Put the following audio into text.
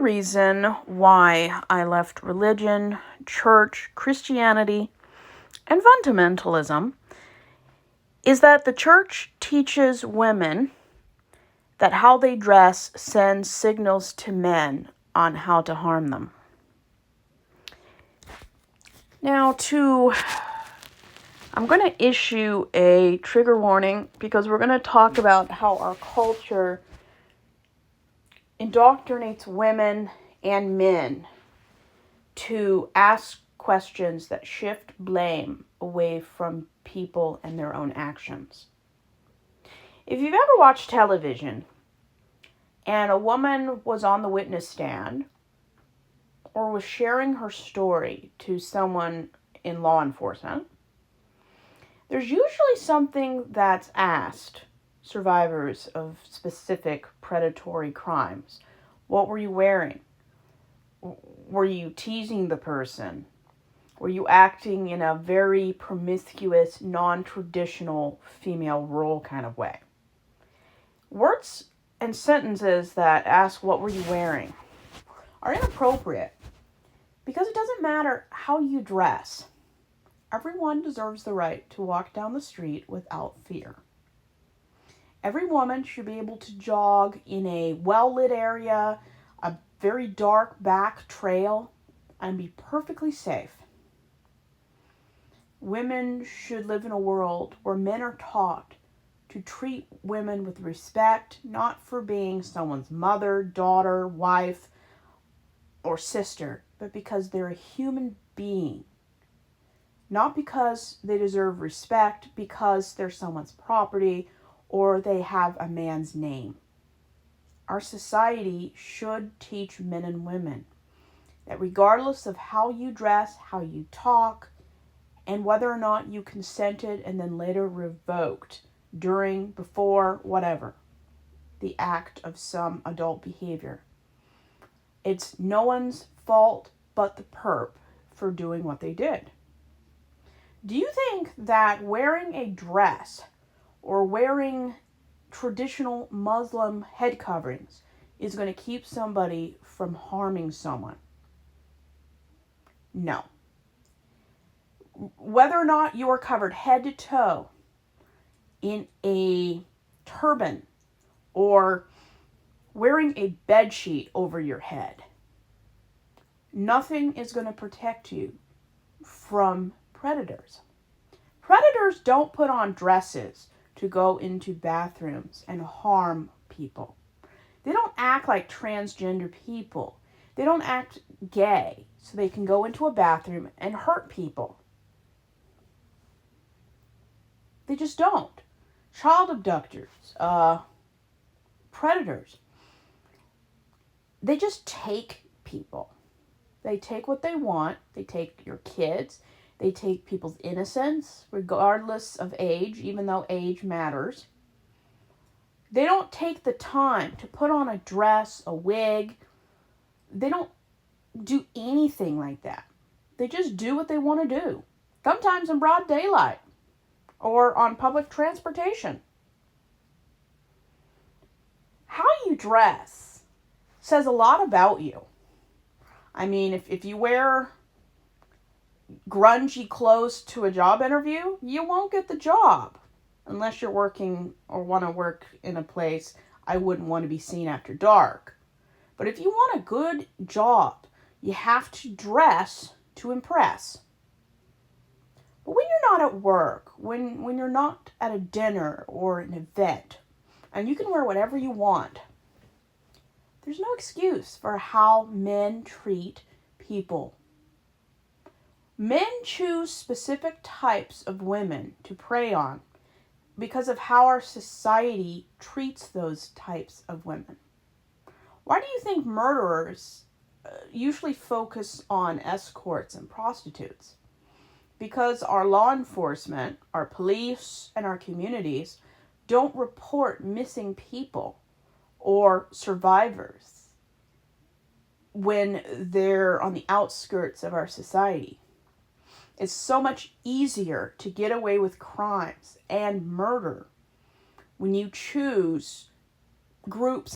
the reason why I left religion, church, Christianity, and fundamentalism is that the church teaches women that how they dress sends signals to men on how to harm them. Now, I'm going to issue a trigger warning because we're going to talk about how our culture indoctrinates women and men to ask questions that shift blame away from people and their own actions. If you've ever watched television and a woman was on the witness stand or was sharing her story to someone in law enforcement, there's usually something that's asked survivors of specific predatory crimes. What were you wearing? Were you teasing the person? Were you acting in a very promiscuous, non-traditional female role kind of way? Words and sentences that ask what were you wearing are inappropriate because it doesn't matter how you dress. Everyone deserves the right to walk down the street without fear. Every woman should be able to jog in a well-lit area, a very dark back trail, and be perfectly safe. Women should live in a world where men are taught to treat women with respect, not for being someone's mother, daughter, wife, or sister, but because they're a human being. Not because they deserve respect, because they're someone's property, or they have a man's name. Our society should teach men and women that regardless of how you dress, how you talk, and whether or not you consented and then later revoked during, before, whatever, the act of some adult behavior, it's no one's fault but the perp for doing what they did. Do you think that wearing a dress or wearing traditional Muslim head coverings is going to keep somebody from harming someone? No. Whether or not you are covered head to toe in a turban or wearing a bedsheet over your head, nothing is going to protect you from predators. Predators don't put on dresses to go into bathrooms and harm people. They don't act like transgender people. They don't act gay so they can go into a bathroom and hurt people. They just don't. Child abductors, predators, they just take people. They take what they want. They take your kids. They take people's innocence, regardless of age, even though age matters. They don't take the time to put on a dress, a wig. They don't do anything like that. They just do what they want to do. Sometimes in broad daylight or on public transportation. How you dress says a lot about you. I mean, if you wear grungy clothes to a job interview, you won't get the job. Unless you're working or want to work in a place I wouldn't want to be seen after dark. But if you want a good job, you have to dress to impress. But when you're not at work, when you're not at a dinner or an event, and you can wear whatever you want, there's no excuse for how men treat people. Men choose specific types of women to prey on because of how our society treats those types of women. Why do you think murderers usually focus on escorts and prostitutes? Because our law enforcement, our police, and our communities don't report missing people or survivors when they're on the outskirts of our society. It's so much easier to get away with crimes and murder when you choose groups